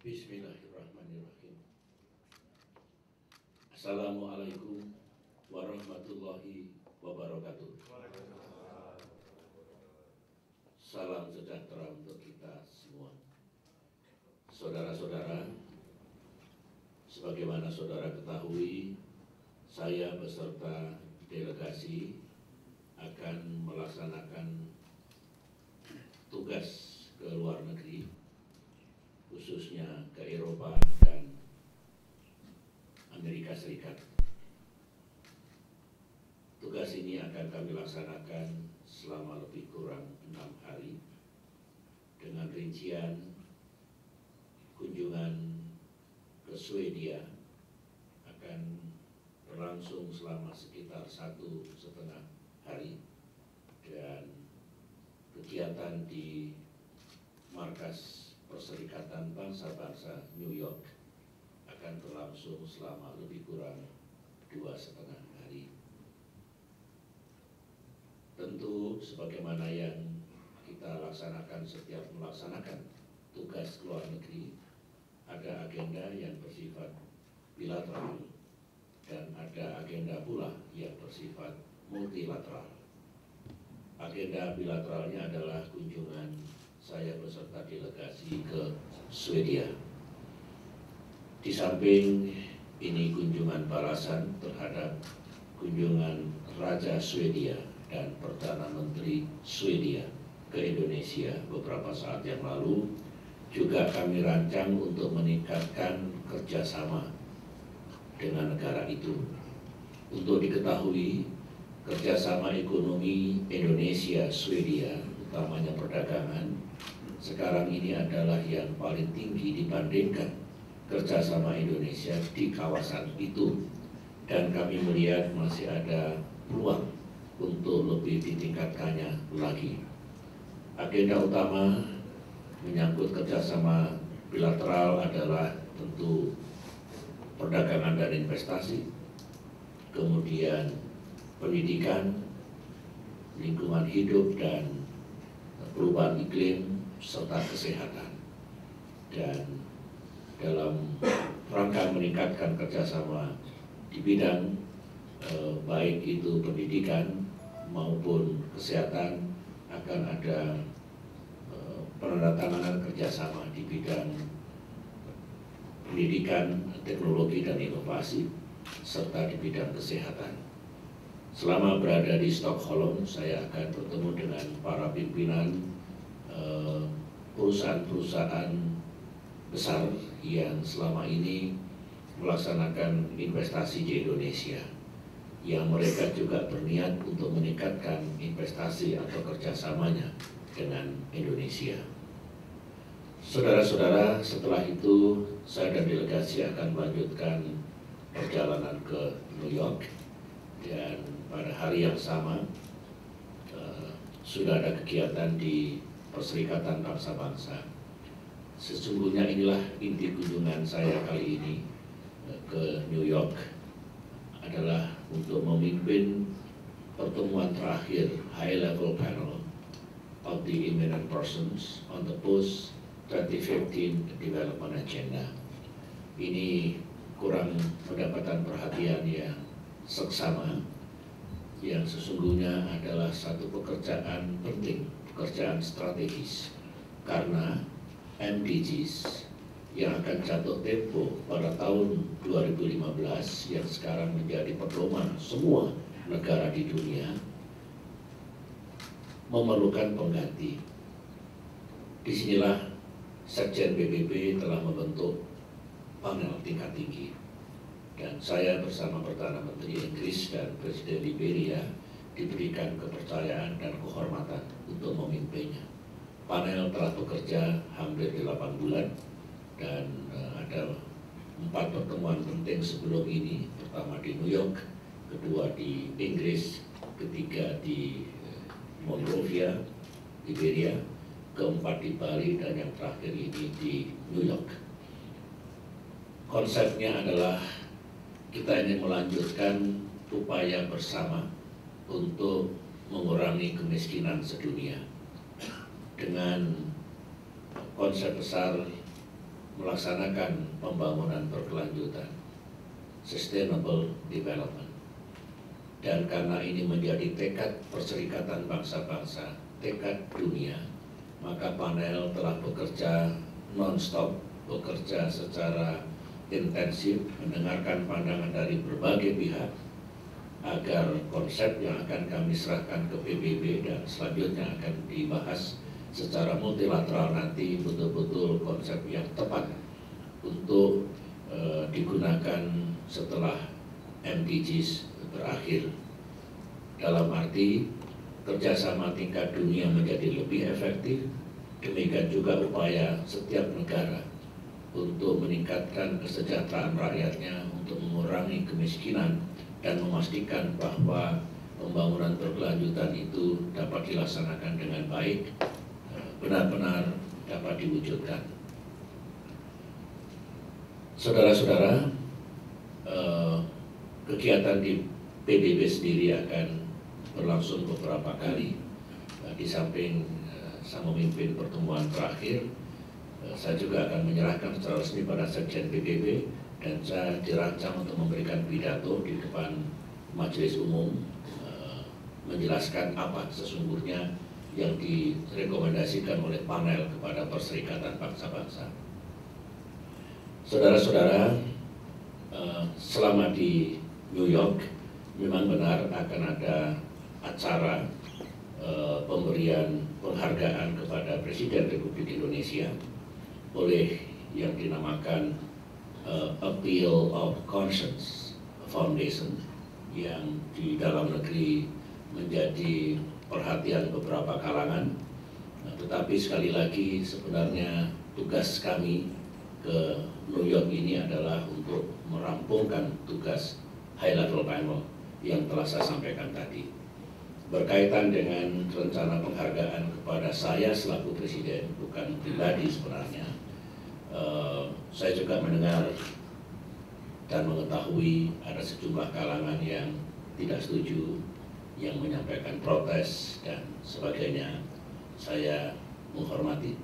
Bismillahirrahmanirrahim. Assalamualaikum warahmatullahi wabarakatuh. Salam sejahtera untuk kita semua. Saudara-saudara, sebagaimana saudara ketahui, saya beserta delegasi akan melaksanakan tugas ke luar negeri, khususnya ke Eropa dan Amerika Serikat. Tugas ini akan kami laksanakan selama lebih kurang 6 hari dengan rincian kunjungan ke Swedia akan berlangsung selama sekitar 1,5 hari, dan kegiatan di markas Perserikatan Bangsa-Bangsa New York akan berlangsung selama lebih kurang 2,5 hari. Tentu sebagaimana yang kita laksanakan setiap melaksanakan tugas luar negeri, ada agenda yang bersifat bilateral dan ada agenda pula yang bersifat multilateral. Agenda bilateralnya adalah kunjungan saya beserta delegasi ke Swedia. Di samping ini kunjungan balasan terhadap kunjungan Raja Swedia dan Perdana Menteri Swedia ke Indonesia beberapa saat yang lalu, juga kami rancang untuk meningkatkan kerjasama dengan negara itu. Untuk diketahui, kerjasama ekonomi Indonesia-Swedia, utamanya perdagangan, sekarang ini adalah yang paling tinggi dibandingkan kerjasama Indonesia di kawasan itu, dan kami melihat masih ada peluang untuk lebih ditingkatkannya lagi. Agenda utama menyangkut kerjasama bilateral adalah tentu perdagangan dan investasi, kemudian pendidikan, lingkungan hidup dan perubahan iklim, serta kesehatan. Dan dalam rangka meningkatkan kerjasama di bidang baik itu pendidikan maupun kesehatan, akan ada penandatanganan kerjasama di bidang pendidikan, teknologi dan inovasi, serta di bidang kesehatan. Selama berada di Stockholm, saya akan bertemu dengan para pimpinan perusahaan-perusahaan besar yang selama ini melaksanakan investasi di Indonesia, yang mereka juga berniat untuk meningkatkan investasi atau kerjasamanya dengan Indonesia. Saudara-saudara, setelah itu saya dan delegasi akan melanjutkan perjalanan ke New York, dan pada hari yang sama sudah ada kegiatan di Perserikatan Bangsa-Bangsa. Sesungguhnya inilah inti kunjungan saya kali ini ke New York, adalah untuk memimpin pertemuan terakhir High Level Panel of the Eminent Persons on the Post-2015 Development Agenda. Ini kurang mendapatkan perhatian yang seksama, yang sesungguhnya adalah satu pekerjaan penting, pekerjaan strategis, karena MDGs yang akan jatuh tempo pada tahun 2015, yang sekarang menjadi pedoman semua negara di dunia, memerlukan pengganti. Disinilah Sekjen PBB telah membentuk panel tingkat tinggi, dan saya bersama Perdana Menteri Inggris dan Presiden Liberia diberikan kepercayaan dan kehormatan untuk memimpinnya. Panel telah bekerja hampir 8 bulan, dan ada 4 pertemuan penting sebelum ini. Pertama di New York, kedua di Inggris, ketiga di Monrovia, Liberia, keempat di Bali, dan yang terakhir ini di New York. Konsepnya adalah kita ingin melanjutkan upaya bersama untuk mengurangi kemiskinan sedunia dengan konsep besar melaksanakan pembangunan berkelanjutan, sustainable development. Dan karena ini menjadi tekad Perserikatan Bangsa-Bangsa, tekad dunia, maka panel telah bekerja non-stop, bekerja secara intensif, mendengarkan pandangan dari berbagai pihak, agar konsep yang akan kami serahkan ke PBB dan selanjutnya akan dibahas secara multilateral nanti betul-betul konsep yang tepat untuk digunakan setelah MDGs berakhir. Dalam arti kerjasama tingkat dunia menjadi lebih efektif, demikian juga upaya setiap negara untuk meningkatkan kesejahteraan rakyatnya, untuk mengurangi kemiskinan, dan memastikan bahwa pembangunan berkelanjutan itu dapat dilaksanakan dengan baik, benar-benar dapat diwujudkan. Saudara-saudara, kegiatan di PBB sendiri akan berlangsung beberapa kali. Di samping saya memimpin pertemuan terakhir, saya juga akan menyerahkan secara resmi pada Sekjen PBB, dan saya dirancang untuk memberikan pidato di depan Majelis Umum, menjelaskan apa sesungguhnya yang direkomendasikan oleh panel kepada Perserikatan Bangsa-Bangsa. Saudara-saudara, selama di New York memang benar akan ada acara pemberian penghargaan kepada Presiden Republik Indonesia oleh yang dinamakan Appeal of Conscience Foundation, yang di dalam negeri menjadi perhatian beberapa kalangan. Tetapi sekali lagi sebenarnya tugas kami ke New York ini adalah untuk merampungkan tugas high level panel yang telah saya sampaikan tadi. Berkaitan dengan rencana penghargaan kepada saya selaku presiden, bukan pribadi sebenarnya, saya juga mendengar dan mengetahui ada sejumlah kalangan yang tidak setuju, yang menyampaikan protes dan sebagainya. Saya menghormati,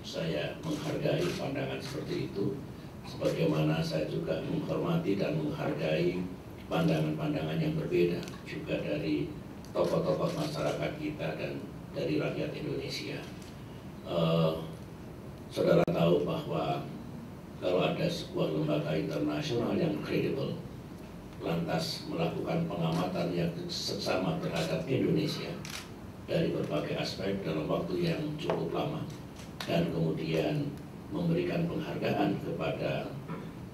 saya menghargai pandangan seperti itu, sebagaimana saya juga menghormati dan menghargai pandangan-pandangan yang berbeda juga dari tokoh-tokoh masyarakat kita dan dari rakyat Indonesia. Saudara tahu bahwa kalau ada sebuah lembaga internasional yang kredibel lantas melakukan pengamatan yang seksama terhadap Indonesia dari berbagai aspek dalam waktu yang cukup lama, dan kemudian memberikan penghargaan kepada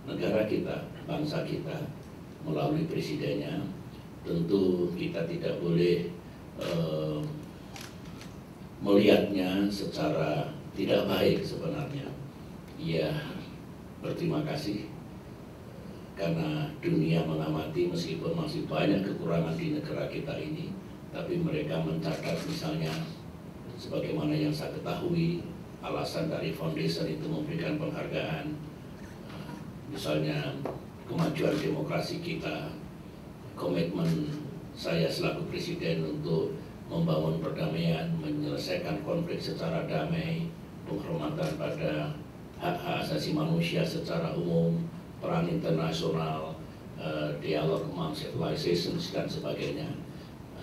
negara kita, bangsa kita melalui presidennya, tentu kita tidak boleh melihatnya secara tidak baik sebenarnya. Ya, berterima kasih karena dunia mengamati meskipun masih banyak kekurangan di negara kita ini, tapi mereka mencatat misalnya sebagaimana yang saya ketahui, alasan dari foundation itu memberikan penghargaan, misalnya kemajuan demokrasi kita, komitmen saya selaku presiden untuk membangun perdamaian, menyelesaikan konflik secara damai, penghormatan pada hak-hak asasi manusia secara umum, peran internasional, dialog among civilizations dan sebagainya.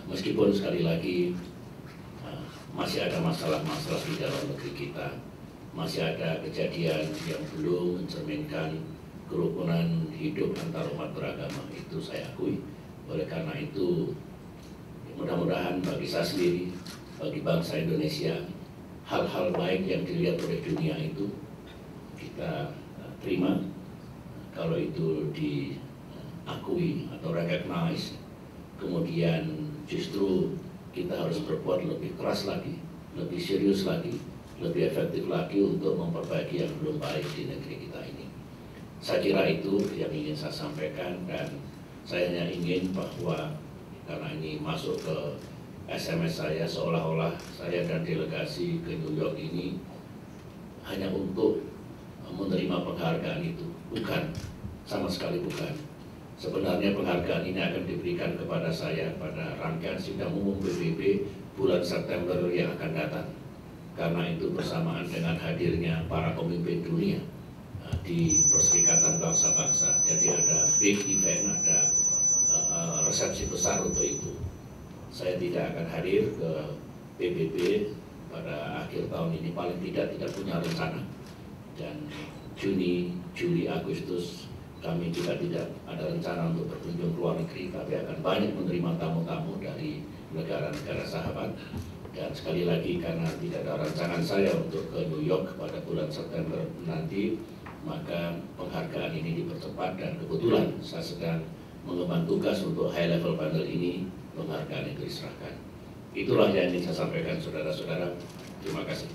Meskipun sekali lagi masih ada masalah-masalah di dalam negeri kita, masih ada kejadian yang belum mencerminkan kerukunan hidup antar umat beragama, itu saya akui. Oleh karena itu, mudah-mudahan bagi saya sendiri, bagi bangsa Indonesia, hal-hal baik yang dilihat oleh dunia itu kita terima, kalau itu diakui atau recognize, kemudian justru kita harus berbuat lebih keras lagi, lebih serius lagi, lebih efektif lagi untuk memperbaiki yang belum baik di negeri kita ini. Saya kira itu yang ingin saya sampaikan, dan saya hanya ingin bahwa karena ini masuk ke SMS saya, seolah-olah saya dan delegasi ke New York ini hanya untuk menerima penghargaan itu. Bukan, sama sekali bukan. Sebenarnya penghargaan ini akan diberikan kepada saya pada rangkaian sidang umum PBB bulan September yang akan datang. Karena itu bersamaan dengan hadirnya para pemimpin dunia di Perserikatan Bangsa-Bangsa. Jadi ada big event, ada resepsi besar untuk itu. Saya tidak akan hadir ke PBB pada akhir tahun ini, paling tidak punya rencana. Dan Juni, Juli, Agustus kami juga tidak ada rencana untuk berkunjung ke luar negeri, tapi akan banyak menerima tamu-tamu dari negara-negara sahabat. Dan sekali lagi, karena tidak ada rancangan saya untuk ke New York pada bulan September nanti, maka penghargaan ini dipercepat, dan kebetulan saya sedang mengemban tugas untuk high level panel ini, penghargaan itu diserahkan. Itulah yang ingin saya sampaikan, saudara-saudara. Terima kasih.